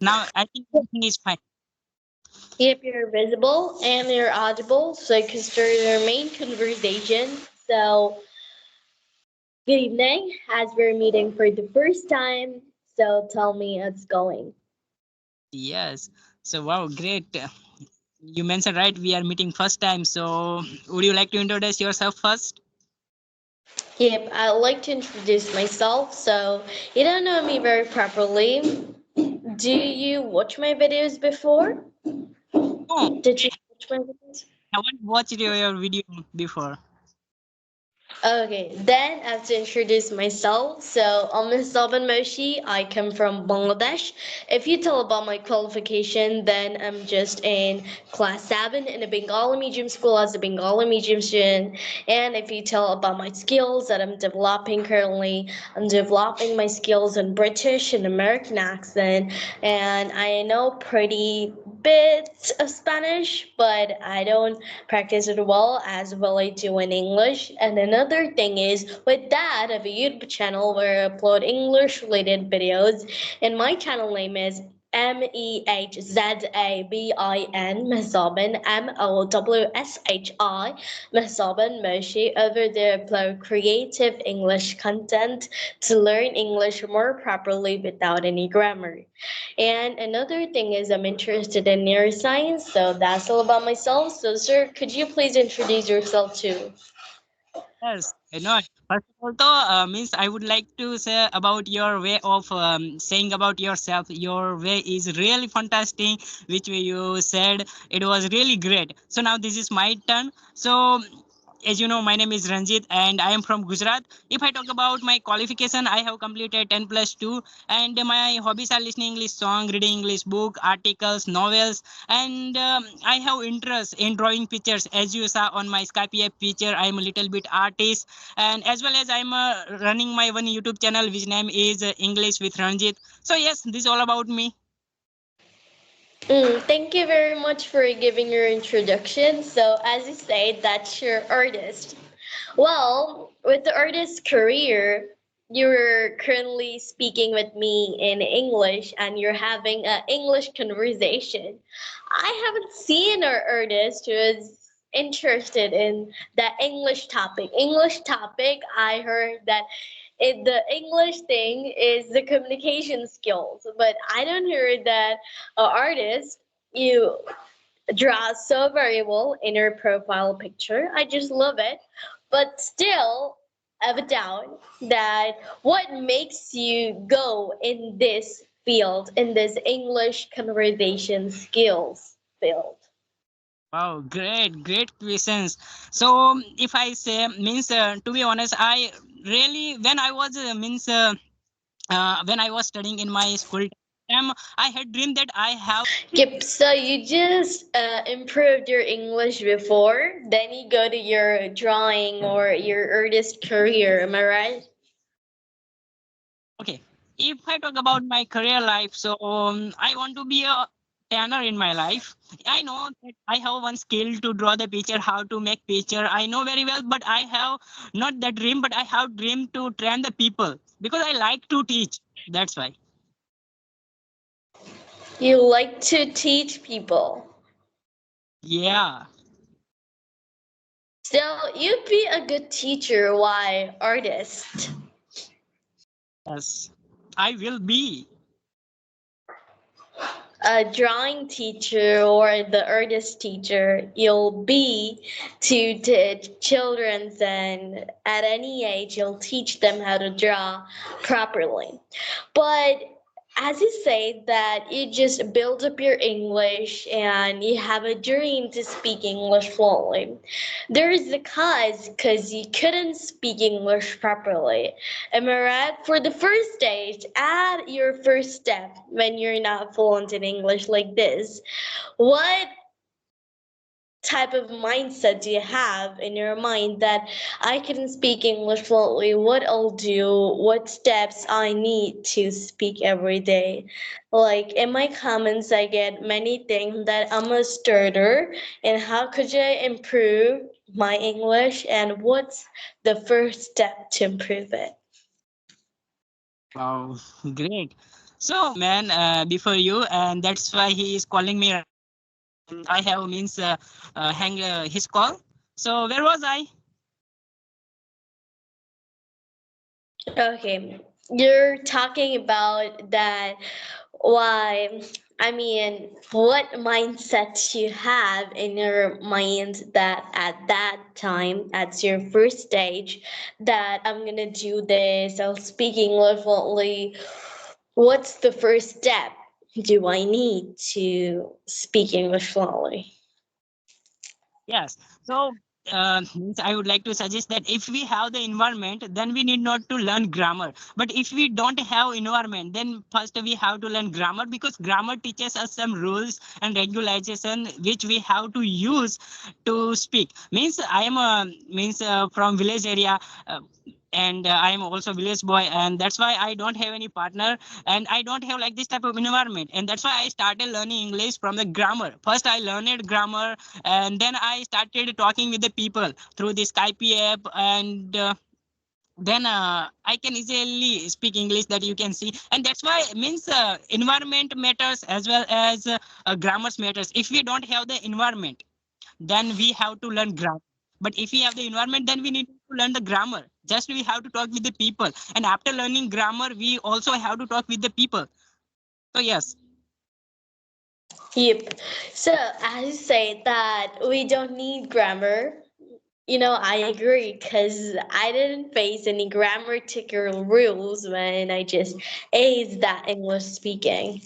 Now I think everything is fine. Yep, you're visible and you're audible, so I can start our main conversation. So, good evening, as we're meeting for the first time. So, tell me how it's going. Yes. So wow, great. You mentioned right. We are meeting first time. So would you like to introduce yourself first? Yep, I'd like to introduce myself. So, you don't know me very properly. Do you watch my videos before? No, Did you watch my videos? I haven't watched your video before. Okay, then I have to introduce myself. So I'm Misaban Moshi. I come from Bangladesh. If you tell about my qualification, then I'm just in class 7 in a Bengali medium school as a Bengali medium student. And if you tell about my skills that I'm developing currently, I'm developing my skills in British and American accent. And I know pretty bits of Spanish, but I don't practice it well I do in English. And another thing is with that, I have a YouTube channel where I upload English related videos, and my channel name is Mehzabin, Mehzabin, Mowshi, Mehzabin Moshi. Over there, I upload creative English content to learn English more properly without any grammar. And another thing is I'm interested in neuroscience, so that's all about myself. So, sir, could you please introduce yourself too? Yes. No. First of all, though, means I would like to say about your way of saying about yourself. Your way is really fantastic. Which way you said it was really great. So now this is my turn. So as you know, my name is Ranjit and I am from Gujarat. If I talk about my qualification, I have completed 10 plus 2, and my hobbies are listening English song, reading English book, articles, novels, and I have interest in drawing pictures. As you saw on my Skype app picture, I am a little bit artist, and as well as I'm running my one YouTube channel which name is English with Ranjit. So yes, this is all about me. Thank you very much for giving your introduction. So, as you say, that's your artist. Well, with the artist career, you're currently speaking with me in English and you're having an English conversation. I haven't seen an artist who is interested in that English topic. English topic, I heard that the English thing is the communication skills, but I don't hear that artist you draw so very well in your profile picture. I just love it. But still, I have a doubt that what makes you go in this field, in this English conversation skills field? Wow, great questions. So, if I say means to be honest, I really when I was when I was studying in my school time, I had dreamed that I have. Yep, so you just improved your English before, then you go to your drawing or your artist career, am I right? Okay, if I talk about my career life, so I want to be a tanner in my life. I know that I have one skill to draw the picture, how to make picture. I know very well, but I have not that dream, but I have dream to train the people because I like to teach. That's why. You like to teach people. Yeah. So you'd be a good teacher. Why artist? Yes, I will be. A drawing teacher or the artist teacher, you'll be to teach children, and at any age, you'll teach them how to draw properly. But as you say that you just build up your English and you have a dream to speak English fluently. There is a cause because you couldn't speak English properly. Am I right? For the first stage, at your first step when you're not fluent in English like this, what type of mindset do you have in your mind that I can speak English fluently? What I'll do, what steps I need to speak every day? Like in my comments, I get many things that I'm a starter, and how could I improve my English, and what's the first step to improve it? Wow, great. So there was a man before you, and that's why he is calling me right now. And I have means hang his call. So where was I? Okay, you're talking about that. Why? I mean, what mindset you have in your mind that at that time, at your first stage, that I'm gonna do this, I'll speak English fluently. What's the first step do I need to speak English fluently? Yes. So means I would like to suggest that if we have the environment, then we need not to learn grammar. But if we don't have environment, then first we have to learn grammar, because grammar teaches us some rules and regulation which we have to use to speak. Means I am means from village area. And I am also village boy, and that's why I don't have any partner, and I don't have like this type of environment, and that's why I started learning English from the grammar. First I learned grammar, and then I started talking with the people through the Skype app, and then I can easily speak English, that you can see. And that's why means environment matters as well as grammar matters. If we don't have the environment, then we have to learn grammar. But if we have the environment, then we need to learn the grammar. Just we have to talk with the people, and after learning grammar we also have to talk with the people. So yes. Yep. So I say that we don't need grammar. You know, I agree because I didn't face any grammatical rules when I just aced that English speaking.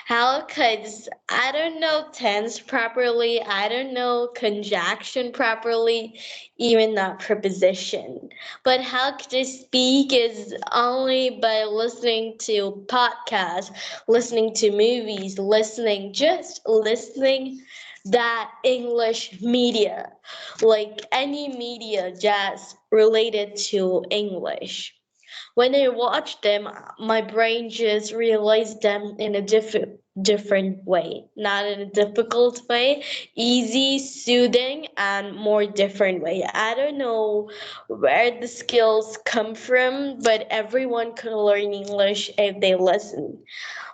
How? Because I don't know tense properly, I don't know conjunction properly, even not preposition. But how could I speak is only by listening to podcasts, listening to movies, listening, just listening that English media, like any media just related to English. When I watch them, my brain just realized them in a different way, not in a difficult way, easy, soothing, and more different way. I don't know where the skills come from, but everyone can learn English if they listen.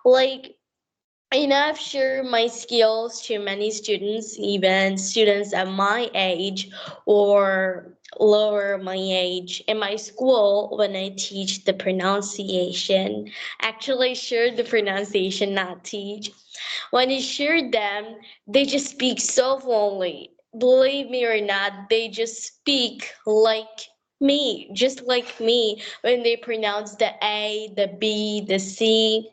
Like, I've shared my skills to many students, even students at my age or lower my age. In my school, when I teach the pronunciation, actually share the pronunciation, not teach. When I share them, they just speak so fluently. Believe me or not, they just speak like me, just like me when they pronounce the A, the B, the C.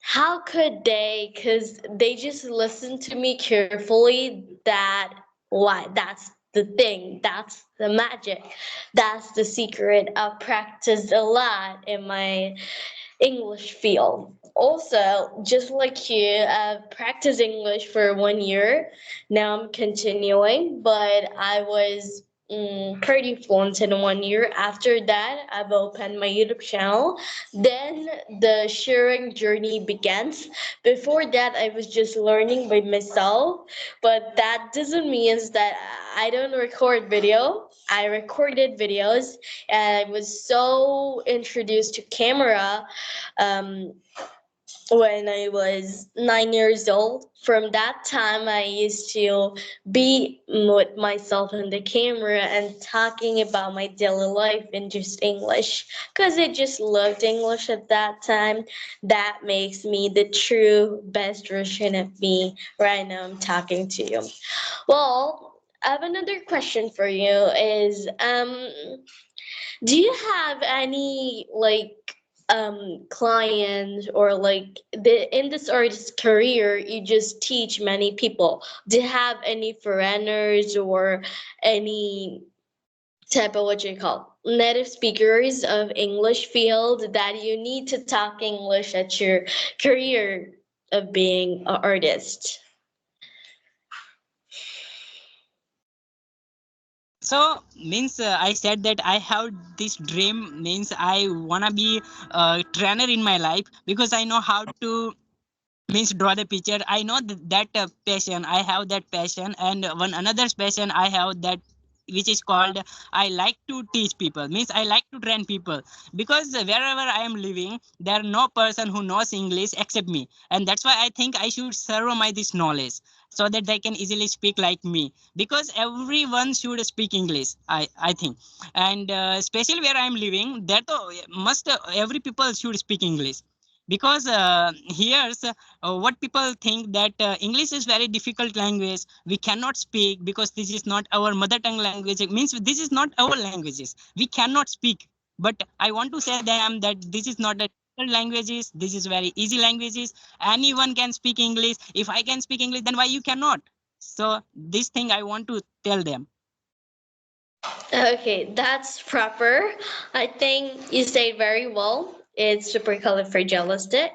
How could they? Because they just listen to me carefully. That's the thing. That's the magic. That's the secret. I've practiced a lot in my English field. Also, just like you, I've practiced English for 1 year. Now I'm continuing, but I was pretty fluent in 1 year. After that, I've opened my YouTube channel. Then the sharing journey begins. Before that, I was just learning by myself, but that doesn't mean that I don't record video. I recorded videos, and I was so introduced to camera um, when I was 9 years old. From that time, I used to be with myself in the camera and talking about my daily life in just English because I just loved English at that time. That makes me the true best version of me right now. I'm talking to you. Well, I have another question for you is do you have any like client or like the in this artist career you just teach many people? Do you have any foreigners or any type of what you call native speakers of English field that you need to talk English at your career of being an artist? So means I said that I have this dream, means I wanna be a trainer in my life, because I know how to means draw the picture. I know that passion, I have that passion, and one another passion I have, that which is called I like to teach people, means I like to train people, because wherever I am living there are no person who knows English except me, and that's why I think I should serve my this knowledge so that they can easily speak like me, because everyone should speak English, I think. And especially where I am living, that must every people should speak English, because here's what people think that English is very difficult language, we cannot speak because this is not our mother tongue language. It means this is not our languages, we cannot speak. But I want to say them that this is not a difficult languages, this is very easy languages, anyone can speak English. If I can speak English, then why you cannot? So this thing I want to tell them. Okay, that's proper. I think you say very well. It's supercalifragilistic.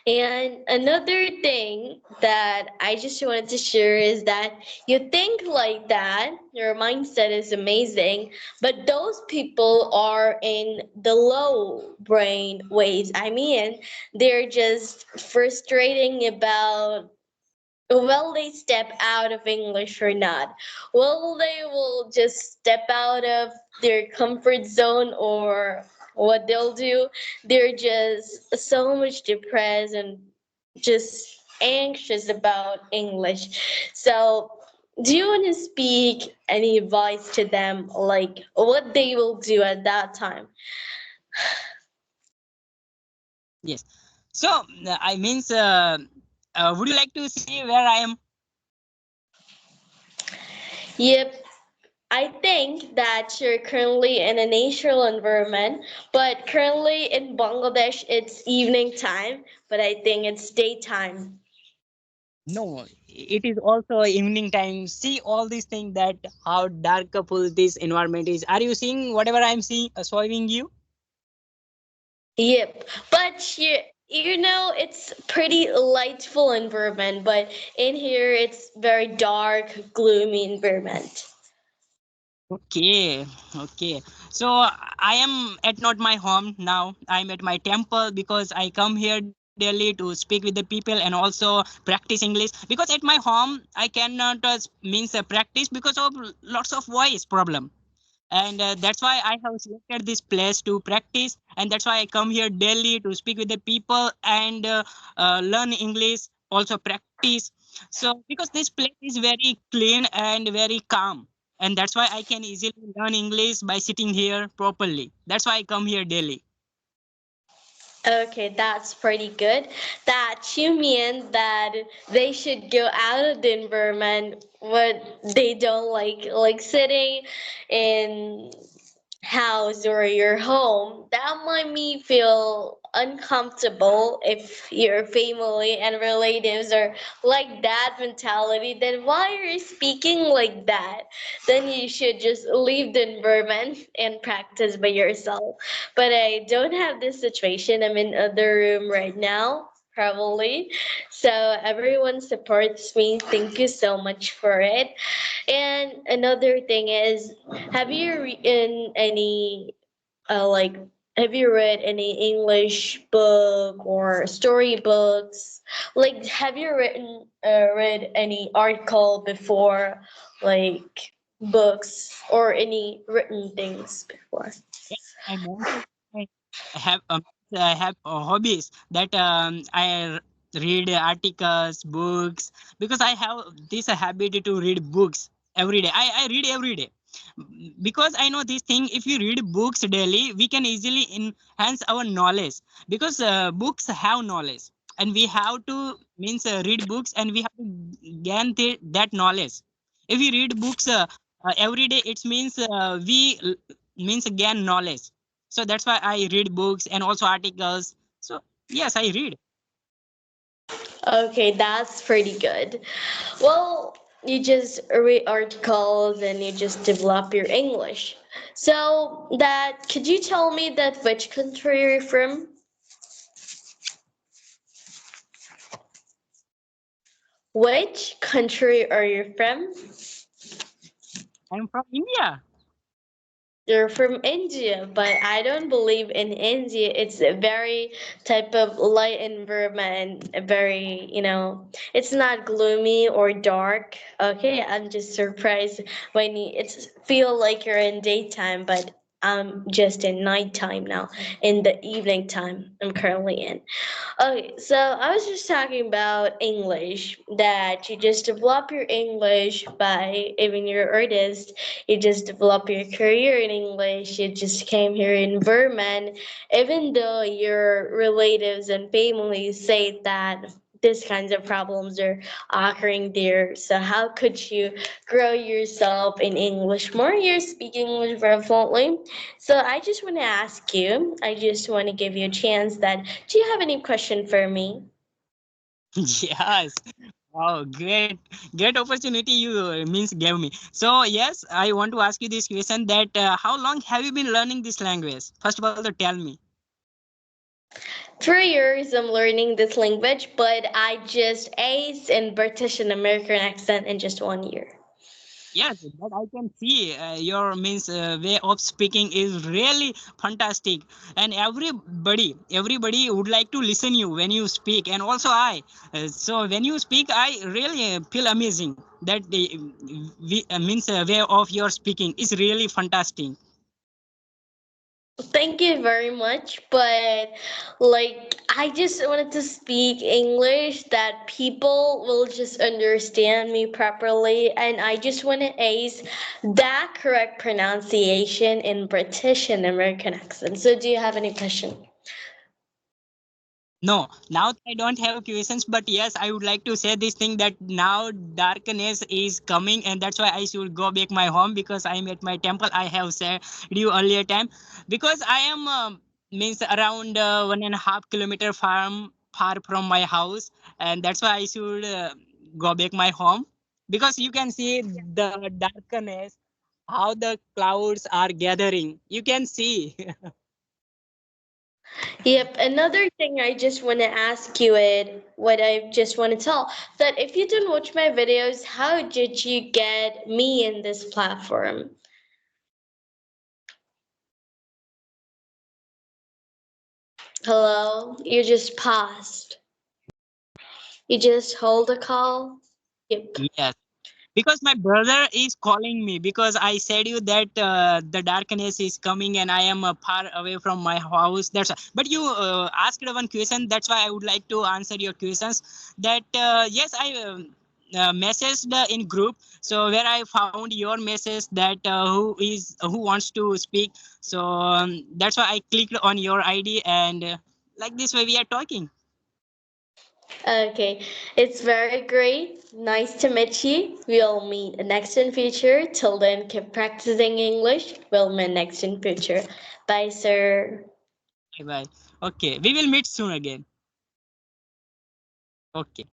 And another thing that I just wanted to share is that you think like that, your mindset is amazing, but those people are in the low brain waves. I mean, they're just frustrating about will they step out of English or not? Will they will just step out of their comfort zone or what they'll do? They're just so much depressed and just anxious about English. So do you want to speak any advice to them, like what they will do at that time? Yes. So I means would you like to see where I am? Yep, I think that you're currently in a natural environment, but currently in Bangladesh it's evening time, but I think it's daytime. No, it is also evening time. See all these things, that how dark full this environment is. Are you seeing whatever I'm seeing, showing you? Yep, but you know it's pretty lightful environment, but in here it's very dark, gloomy environment. Okay, okay. So I am at not my home now. I'm at my temple because I come here daily to speak with the people and also practice English. Because at my home I cannot means practice because of lots of voice problem, and that's why I have selected this place to practice, and that's why I come here daily to speak with the people and learn English, also practice. So because this place is very clean and very calm, and that's why I can easily learn English by sitting here properly. That's why I come here daily. Okay, that's pretty good. That you mean that they should go out of the environment what they don't like sitting in house or your home, that might me feel uncomfortable if your family and relatives are like that mentality. Then why are you speaking like that? Then you should just leave the environment and practice by yourself. But I don't have this situation. I'm in other room right now. Probably. So everyone supports me. Thank you so much for it. And another thing is, have you in any like have you read any English book or storybooks? Like, have you read any article before, like books or any written things before? Yeah, I mentioned I have hobbies that read articles, books, because I have this habit to read books every day. I read every day because I know this thing. If you read books daily, we can easily enhance our knowledge, because books have knowledge, and we have to means read books and we have to gain that knowledge. If we read books every day, it means means gain knowledge. So that's why I read books and also articles. So yes, I read. Okay, that's pretty good. Well, you just read articles and you just develop your English. So that could you tell me that which country you're from? Which country are you from? I'm from India. They're from India, but I don't believe in India. It's a very type of light environment, a very, it's not gloomy or dark. Okay, I'm just surprised when it's feel like you're in daytime, but I'm just in nighttime now, in the evening time I'm currently in. Okay, so I was just talking about English, that you just develop your English by even your artist, you just develop your career in English, you just came here in Vermont, even though your relatives and family say that these kinds of problems are occurring there. So how could you grow yourself in English more? You're speaking English very fluently. So I just want to ask you, I just want to give you a chance that, do you have any question for me? Yes. Oh, great opportunity you means gave me. So yes, I want to ask you this question that how long have you been learning this language? First of all, tell me. 3 years I'm learning this language, but I just ace in British and American accent in just 1 year. Yes, but I can see your means way of speaking is really fantastic, and everybody would like to listen you when you speak, and also I. So when you speak, I really feel amazing. That the means way of your speaking is really fantastic. Thank you very much, but like I just wanted to speak English that people will just understand me properly, and I just want to ace that correct pronunciation in British and American accent. So, do you have any question? No, now I don't have questions, but yes, I would like to say this thing that now darkness is coming, and that's why I should go back my home because I'm at my temple. I have said you earlier time because I am means around 1.5 kilometer far from my house, and that's why I should go back my home because you can see the darkness, how the clouds are gathering. You can see. Yep. Another thing I just want to ask you it, what I just want to tell, that if you didn't watch my videos, how did you get me in this platform? Hello? You just paused. You just hold a call? Yep. Yes. Because my brother is calling me because I said you that the darkness is coming and I am far away from my house. That's but you asked one question. That's why I would like to answer your questions. That yes, I messaged in group. So where I found your message that who wants to speak. So that's why I clicked on your ID and like this way we are talking. Okay. It's very great. Nice to meet you. We'll meet next in future. Till then, keep practicing English. We'll meet next in future. Bye, sir. Bye bye. Okay, we will meet soon again. Okay.